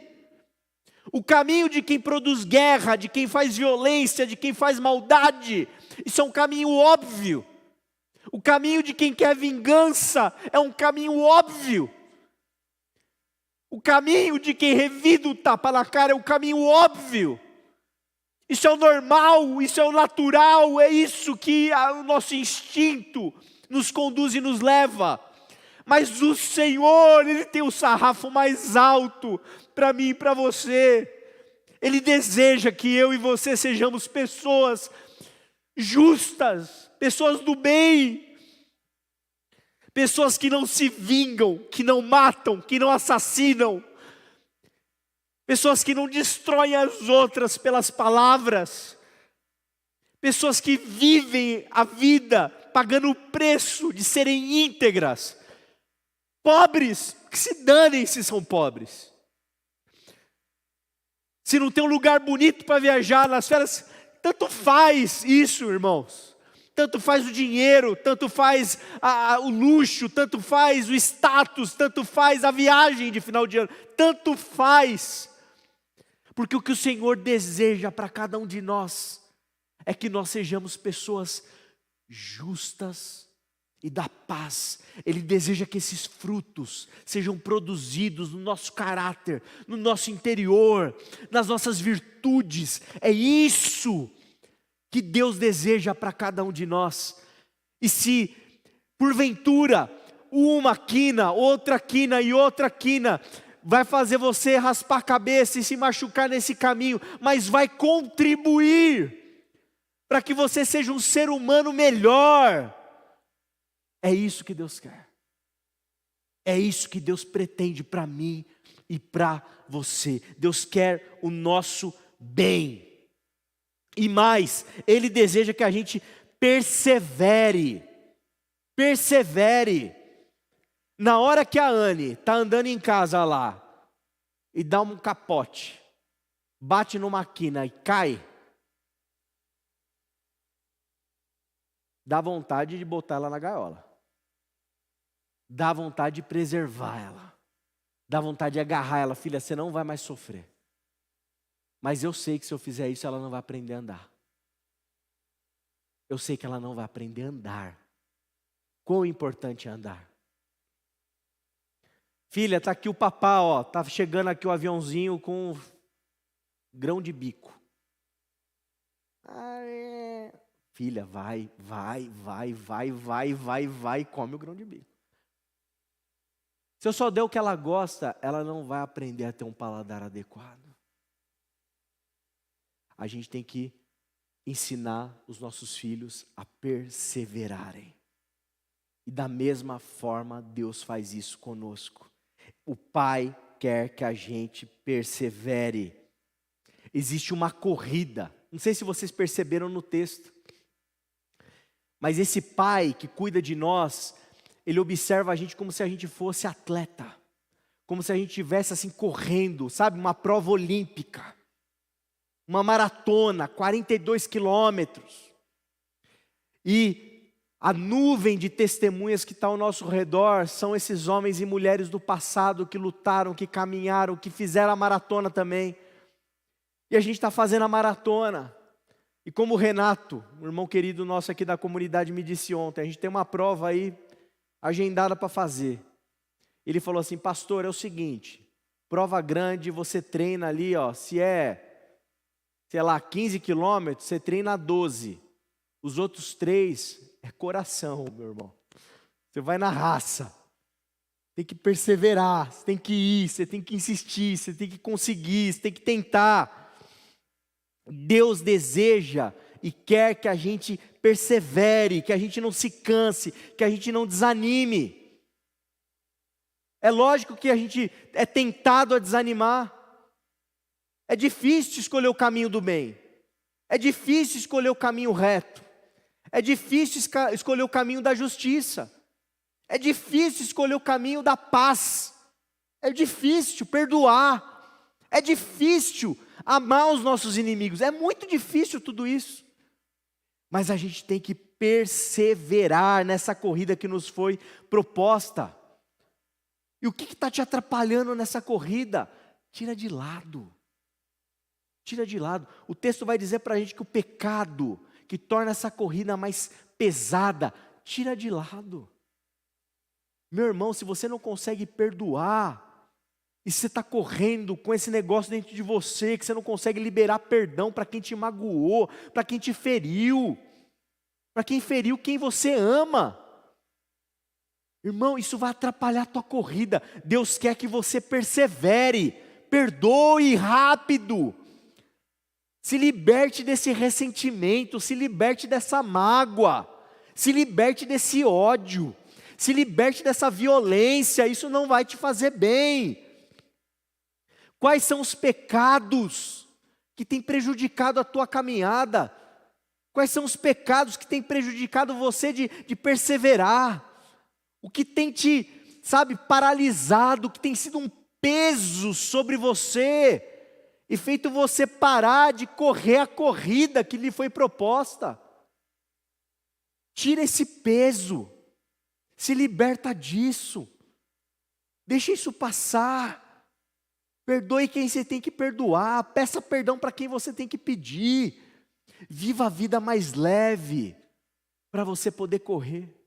o caminho de quem produz guerra, de quem faz violência, de quem faz maldade. Isso é um caminho óbvio. O caminho de quem quer vingança é um caminho óbvio. O caminho de quem revida o tapa na cara é um caminho óbvio. Isso é o normal, isso é o natural, é isso que o nosso instinto nos conduz e nos leva. Mas o Senhor, Ele tem o sarrafo mais alto para mim e para você. Ele deseja que eu e você sejamos pessoas justas, pessoas do bem, pessoas que não se vingam, que não matam, que não assassinam, pessoas que não destroem as outras pelas palavras, pessoas que vivem a vida pagando o preço de serem íntegras, pobres, que se danem se são pobres. Se não tem um lugar bonito para viajar nas férias, tanto faz isso, irmãos. Tanto faz o dinheiro, tanto faz o luxo, tanto faz o status, tanto faz a viagem de final de ano, tanto faz. Porque o que o Senhor deseja para cada um de nós é que nós sejamos pessoas justas e da paz. Ele deseja que esses frutos sejam produzidos no nosso caráter, no nosso interior, nas nossas virtudes. É isso que Deus deseja para cada um de nós. E se porventura uma quina, outra quina e outra quina vai fazer você raspar a cabeça e se machucar nesse caminho, mas vai contribuir para que você seja um ser humano melhor, é isso que Deus quer. É isso que Deus pretende para mim e para você. Deus quer o nosso bem. E mais, Ele deseja que a gente persevere. Persevere. Na hora que a Anne está andando em casa lá, e dá um capote, bate numa quina e cai, dá vontade de botar ela na gaiola. Dá vontade de preservar ela. Dá vontade de agarrar ela. Filha, você não vai mais sofrer. Mas eu sei que se eu fizer isso, ela não vai aprender a andar. Eu sei que ela não vai aprender a andar. Quão importante é andar. Filha, está aqui o papá, ó. Está chegando aqui o aviãozinho com grão de bico. Filha, vai, come o grão de bico. Se eu só der o que ela gosta, ela não vai aprender a ter um paladar adequado. A gente tem que ensinar os nossos filhos a perseverarem. E da mesma forma, Deus faz isso conosco. O Pai quer que a gente persevere. Existe uma corrida. Não sei se vocês perceberam no texto. Mas esse Pai que cuida de nós, Ele observa a gente como se a gente fosse atleta. Como se a gente estivesse assim correndo, sabe? Uma prova olímpica. Uma maratona, 42 quilômetros. E a nuvem de testemunhas que está ao nosso redor são esses homens e mulheres do passado que lutaram, que caminharam, que fizeram a maratona também. E a gente está fazendo a maratona. E como o Renato, um irmão querido nosso aqui da comunidade, me disse ontem, a gente tem uma prova aí agendada para fazer. Ele falou assim, pastor, é o seguinte, prova grande, você treina ali, ó, se é, sei lá, 15 quilômetros, você treina 12. Os outros 3 é coração, meu irmão. Você vai na raça. Tem que perseverar, você tem que ir, você tem que insistir, você tem que conseguir, você tem que tentar. Deus deseja e quer que a gente persevere, que a gente não se canse, que a gente não desanime. É lógico que a gente é tentado a desanimar. É difícil escolher o caminho do bem. É difícil escolher o caminho reto. É difícil escolher o caminho da justiça. É difícil escolher o caminho da paz. É difícil perdoar. É difícil amar os nossos inimigos. É muito difícil tudo isso. Mas a gente tem que perseverar nessa corrida que nos foi proposta. E o que está te atrapalhando nessa corrida? Tira de lado. Tira de lado. O texto vai dizer para a gente que o pecado que torna essa corrida mais pesada, tira de lado. Meu irmão, se você não consegue perdoar, e você está correndo com esse negócio dentro de você, que você não consegue liberar perdão para quem te magoou, para quem te feriu, para quem feriu quem você ama. Irmão, isso vai atrapalhar a tua corrida. Deus quer que você persevere, perdoe rápido. Se liberte desse ressentimento, se liberte dessa mágoa, se liberte desse ódio, Se liberte dessa violência, isso não vai te fazer bem. Quais são os pecados que têm prejudicado a tua caminhada? Quais são os pecados que têm prejudicado você de perseverar? O que tem te, paralisado, o que tem sido um peso sobre você e feito você parar de correr a corrida que lhe foi proposta? Tira esse peso, se liberta disso, deixa isso passar, perdoe quem você tem que perdoar, peça perdão para quem você tem que pedir, viva a vida mais leve, para você poder correr,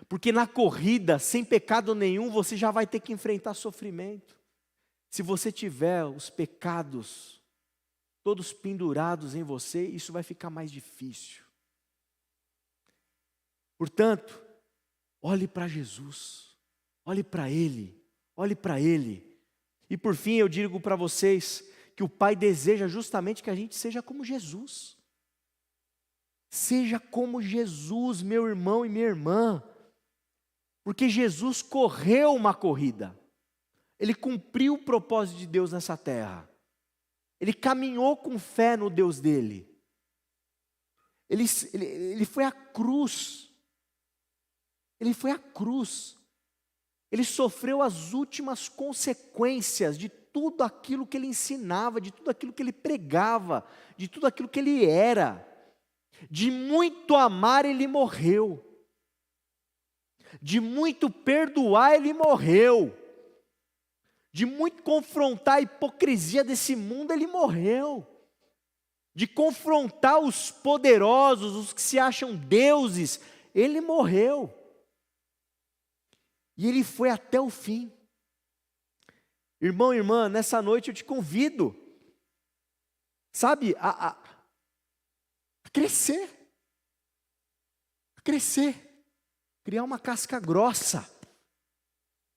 porque na corrida, sem pecado nenhum, você já vai ter que enfrentar sofrimento. Se você tiver os pecados todos pendurados em você, isso vai ficar mais difícil. Portanto, olhe para Jesus, olhe para Ele, olhe para Ele. E por fim eu digo para vocês que o Pai deseja justamente que a gente seja como Jesus. Seja como Jesus, meu irmão e minha irmã. Porque Jesus correu uma corrida. Ele cumpriu o propósito de Deus nessa terra. Ele caminhou com fé no Deus dele. Ele foi à cruz. Ele foi à cruz. Ele sofreu as últimas consequências de tudo aquilo que ele ensinava, de tudo aquilo que ele pregava, de tudo aquilo que ele era. De muito amar, ele morreu. De muito perdoar, ele morreu. De muito confrontar a hipocrisia desse mundo, ele morreu. De confrontar os poderosos, os que se acham deuses, ele morreu. E ele foi até o fim. Irmão e irmã, nessa noite eu te convido, a crescer. A crescer. Criar uma casca grossa.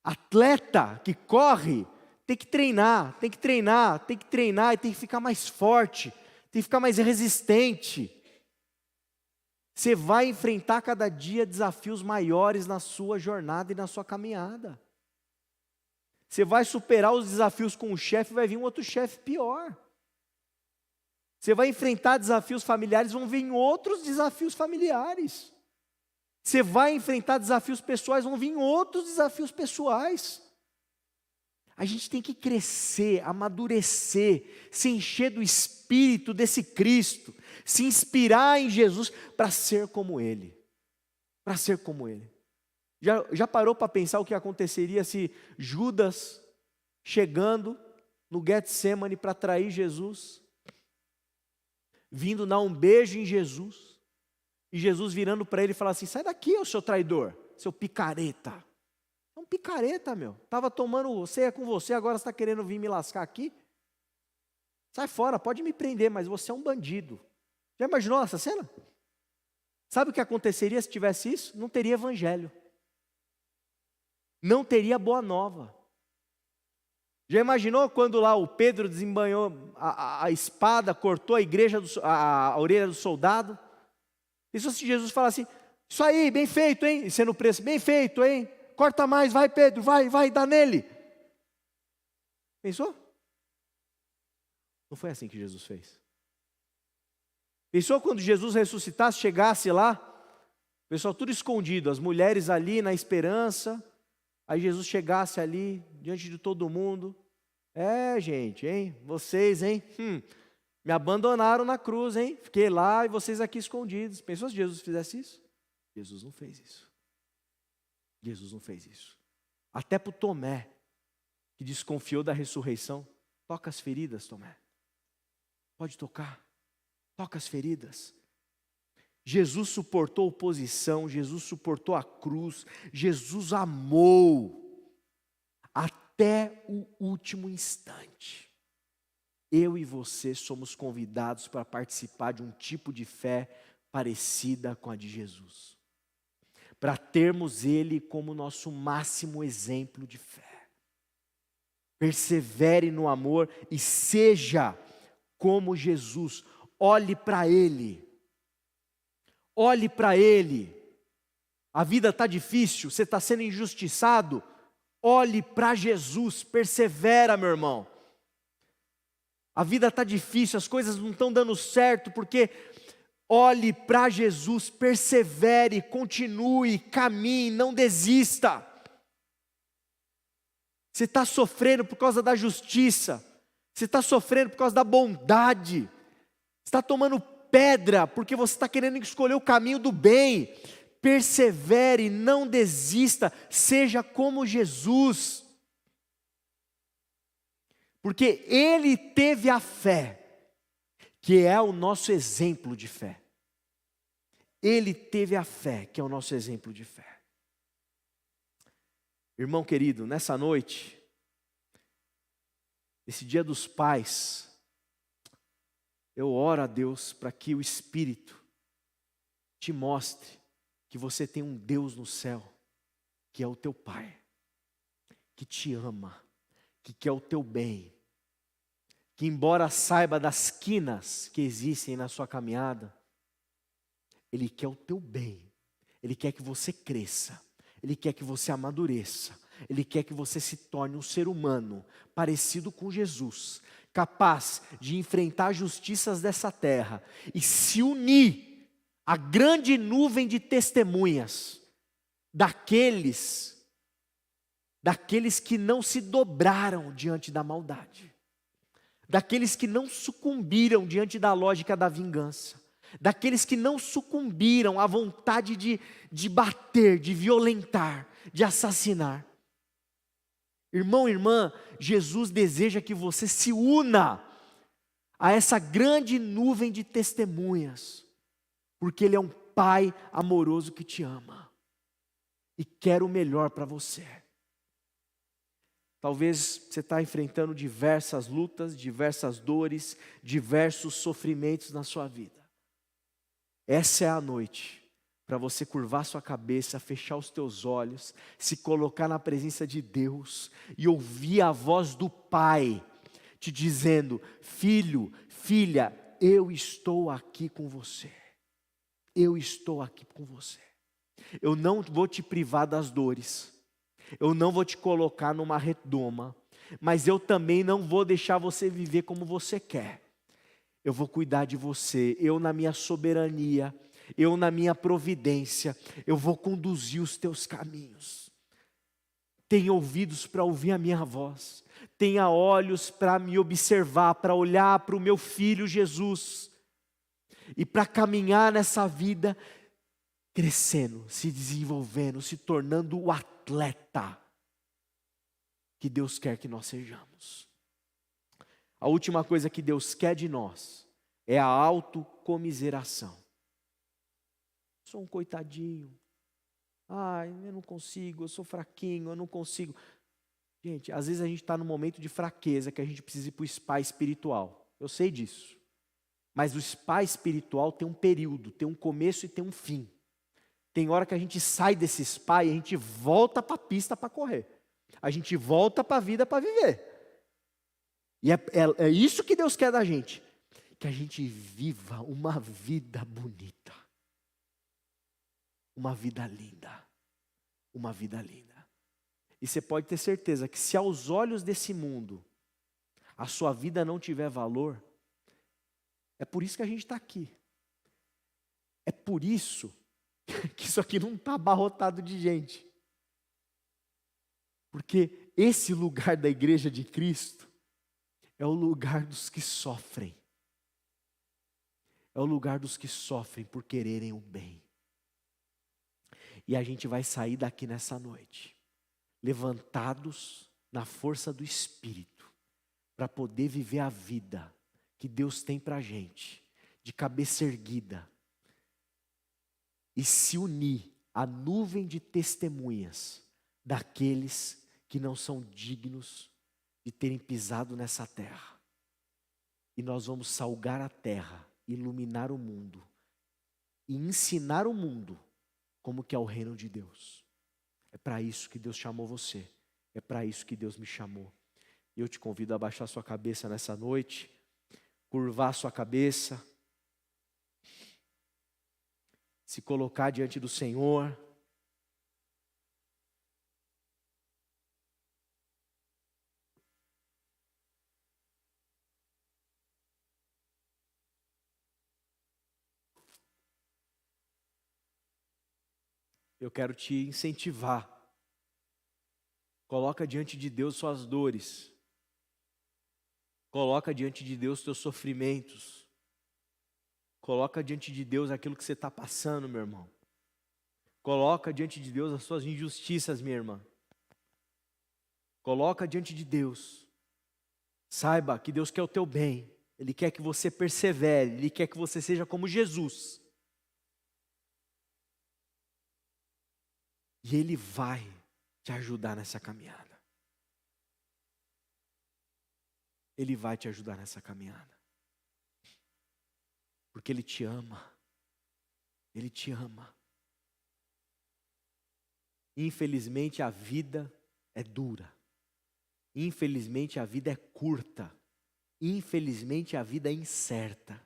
Atleta que corre, tem que treinar, tem que treinar, tem que treinar, e tem que ficar mais forte, tem que ficar mais resistente. Você vai enfrentar cada dia desafios maiores na sua jornada e na sua caminhada. Você vai superar os desafios com o chefe, vai vir um outro chefe pior. Você vai enfrentar desafios familiares, vão vir outros desafios familiares. Você vai enfrentar desafios pessoais, vão vir outros desafios pessoais. A gente tem que crescer, amadurecer, se encher do Espírito desse Cristo, se inspirar em Jesus para ser como Ele. Para ser como Ele. Já parou para pensar o que aconteceria se Judas, chegando no Getsemane para trair Jesus, vindo dar um beijo em Jesus, e Jesus virando para ele e falar assim: sai daqui, ô seu traidor, seu picareta. É um picareta, meu. Estava tomando ceia com você, agora você está querendo vir me lascar aqui? Sai fora, pode me prender, mas você é um bandido. Já imaginou essa cena? Sabe o que aconteceria se tivesse isso? Não teria evangelho. Não teria boa nova. Já imaginou quando lá o Pedro desembanhou a espada, cortou a orelha do soldado? Isso se Jesus falasse assim: isso aí, bem feito, hein? E sendo preso, bem feito, hein? Corta mais, vai Pedro, vai, dá nele. Pensou? Não foi assim que Jesus fez. Pensou quando Jesus ressuscitasse, chegasse lá, o pessoal tudo escondido, as mulheres ali na esperança, aí Jesus chegasse ali, diante de todo mundo: gente, hein? Vocês, hein? Me abandonaram na cruz, hein? Fiquei lá e vocês aqui escondidos. Pensou se Jesus fizesse isso? Jesus não fez isso. Jesus não fez isso. Até para o Tomé, que desconfiou da ressurreição: toca as feridas, Tomé. Pode tocar. Toca as feridas. Jesus suportou oposição, Jesus suportou a cruz, Jesus amou até o último instante. Eu e você somos convidados para participar de um tipo de fé parecida com a de Jesus. Para termos Ele como nosso máximo exemplo de fé. Persevere no amor e seja como Jesus. Olhe para Ele. Olhe para Ele. A vida está difícil, você está sendo injustiçado. Olhe para Jesus, persevera, meu irmão. A vida está difícil, as coisas não estão dando certo, porque olhe para Jesus, persevere, continue, caminhe, não desista. Você está sofrendo por causa da justiça, você está sofrendo por causa da bondade, você está tomando pedra porque você está querendo escolher o caminho do bem. Persevere, não desista, seja como Jesus, porque Ele teve a fé, que é o nosso exemplo de fé. Ele teve a fé, que é o nosso exemplo de fé. Irmão querido, nessa noite, esse dia dos pais, eu oro a Deus para que o Espírito te mostre que você tem um Deus no céu, que é o teu Pai, que te ama, que quer o teu bem, que embora saiba das quinas que existem na sua caminhada, Ele quer o teu bem, Ele quer que você cresça, Ele quer que você amadureça, Ele quer que você se torne um ser humano parecido com Jesus, capaz de enfrentar as justiças dessa terra e se unir à grande nuvem de testemunhas daqueles que não se dobraram diante da maldade, daqueles que não sucumbiram diante da lógica da vingança, daqueles que não sucumbiram à vontade de bater, de violentar, de assassinar. Irmão, irmã, Jesus deseja que você se una a essa grande nuvem de testemunhas, porque Ele é um Pai amoroso que te ama e quer o melhor para você. Talvez você está enfrentando diversas lutas, diversas dores, diversos sofrimentos na sua vida. Essa é a noite para você curvar sua cabeça, fechar os teus olhos, se colocar na presença de Deus e ouvir a voz do Pai te dizendo: filho, filha, eu estou aqui com você. Eu estou aqui com você. Eu não vou te privar das dores. Eu não vou te colocar numa redoma. Mas eu também não vou deixar você viver como você quer. Eu vou cuidar de você. Eu na minha soberania, eu na minha providência, eu vou conduzir os teus caminhos. Tenha ouvidos para ouvir a minha voz. Tenha olhos para me observar, para olhar para o meu filho Jesus. E para caminhar nessa vida, crescendo, se desenvolvendo, se tornando o atleta que Deus quer que nós sejamos. A última coisa que Deus quer de nós é a autocomiseração. Sou um coitadinho. Ai, eu não consigo, eu sou fraquinho, eu não consigo. Gente, às vezes a gente está num momento de fraqueza que a gente precisa ir para o spa espiritual. Eu sei disso. Mas o spa espiritual tem um período, tem um começo e tem um fim. Tem hora que a gente sai desse spa e a gente volta para a pista para correr. A gente volta para a vida para viver. E é isso que Deus quer da gente. Que a gente viva uma vida bonita. Uma vida linda. Uma vida linda. E você pode ter certeza que se aos olhos desse mundo a sua vida não tiver valor, é por isso que a gente está aqui. É por isso que isso aqui não está abarrotado de gente. Porque esse lugar da igreja de Cristo é o lugar dos que sofrem. É o lugar dos que sofrem por quererem o bem. E a gente vai sair daqui nessa noite, levantados na força do Espírito, para poder viver a vida que Deus tem para a gente, de cabeça erguida, e se unir à nuvem de testemunhas daqueles que não são dignos de terem pisado nessa terra. E nós vamos salgar a terra, iluminar o mundo e ensinar o mundo como que é o reino de Deus. É para isso que Deus chamou você. É para isso que Deus me chamou. E eu te convido a abaixar sua cabeça nessa noite, curvar sua cabeça, se colocar diante do Senhor eu quero te incentivar. Coloca diante de Deus suas dores. Coloca diante de Deus teus sofrimentos. Coloca diante de Deus aquilo que você está passando, meu irmão. Coloca diante de Deus as suas injustiças, minha irmã. Coloca diante de Deus. Saiba que Deus quer o teu bem. Ele quer que você persevere. Ele quer que você seja como Jesus. E Ele vai te ajudar nessa caminhada. Ele vai te ajudar nessa caminhada. Porque Ele te ama. Ele te ama. Infelizmente a vida é dura. Infelizmente a vida é curta. Infelizmente a vida é incerta.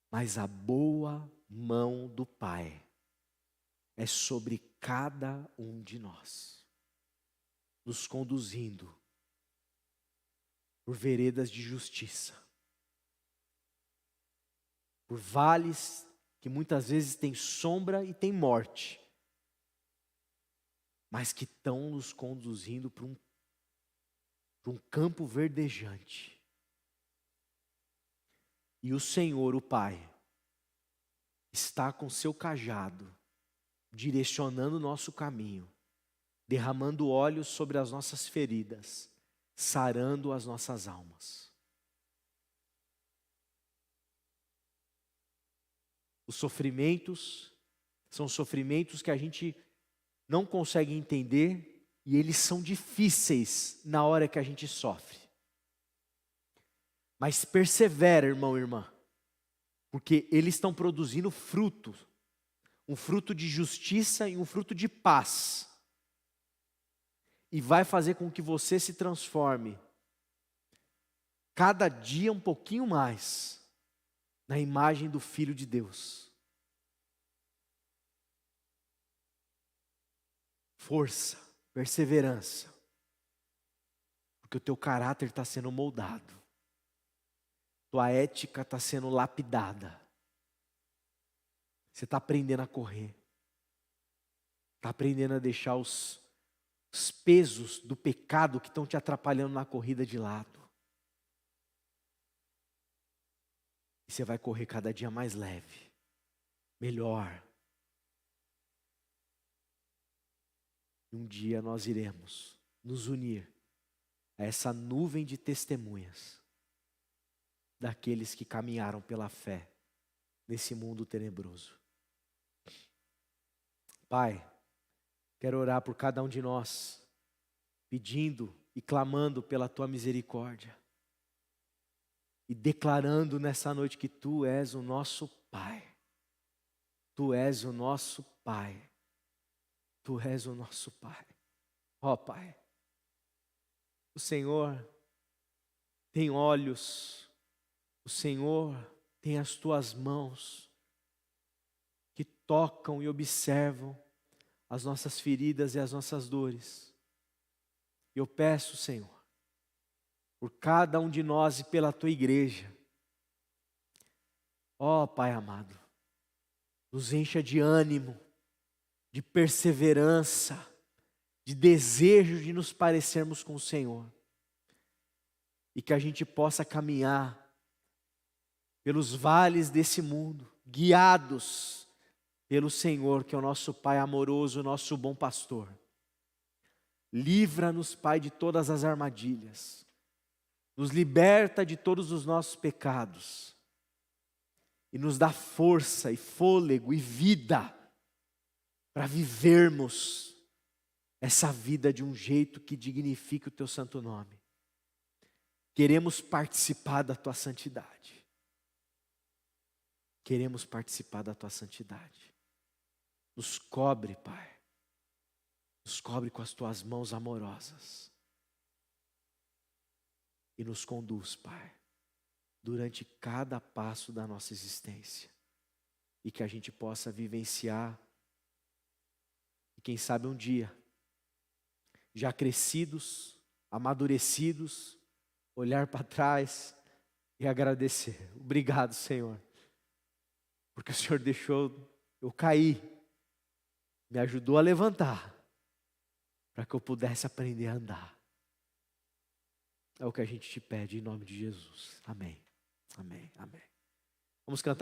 Mas a boa mão do Pai é sobre cada um de nós, nos conduzindo por veredas de justiça, por vales que muitas vezes têm sombra e têm morte, mas que estão nos conduzindo para um campo verdejante. E o Senhor, o Pai, está com seu cajado, direcionando o nosso caminho, derramando óleo sobre as nossas feridas, sarando as nossas almas. Os sofrimentos são sofrimentos que a gente não consegue entender e eles são difíceis na hora que a gente sofre. Mas persevera, irmão e irmã, porque eles estão produzindo fruto. Um fruto de justiça e um fruto de paz. E vai fazer com que você se transforme, cada dia um pouquinho mais, na imagem do Filho de Deus. Força, perseverança. Porque o teu caráter está sendo moldado. Tua ética está sendo lapidada. Você está aprendendo a correr. Está aprendendo a deixar os pesos do pecado que estão te atrapalhando na corrida de lado. E você vai correr cada dia mais leve, melhor. E um dia nós iremos nos unir a essa nuvem de testemunhas daqueles que caminharam pela fé nesse mundo tenebroso. Pai, quero orar por cada um de nós, pedindo e clamando pela Tua misericórdia. E declarando nessa noite que Tu és o nosso Pai. Tu és o nosso Pai. Tu és o nosso Pai. Ó Pai, o Senhor tem olhos, o Senhor tem as Tuas mãos que tocam e observam as nossas feridas e as nossas dores. E eu peço, Senhor, por cada um de nós e pela Tua igreja, ó Pai amado, nos encha de ânimo, de perseverança, de desejo de nos parecermos com o Senhor. E que a gente possa caminhar pelos vales desse mundo, guiados pelo Senhor, que é o nosso Pai amoroso, o nosso bom pastor. Livra-nos, Pai, de todas as armadilhas. Nos liberta de todos os nossos pecados. E nos dá força e fôlego e vida para vivermos essa vida de um jeito que dignifique o Teu santo nome. Queremos participar da Tua santidade. Queremos participar da Tua santidade. Nos cobre, Pai. Nos cobre com as Tuas mãos amorosas. E nos conduz, Pai, durante cada passo da nossa existência. E que a gente possa vivenciar. E quem sabe um dia, já crescidos, amadurecidos, olhar para trás e agradecer. Obrigado, Senhor. Porque o Senhor deixou eu caí, me ajudou a levantar, para que eu pudesse aprender a andar. É o que a gente te pede em nome de Jesus. Amém. Amém. Amém. Vamos cantar.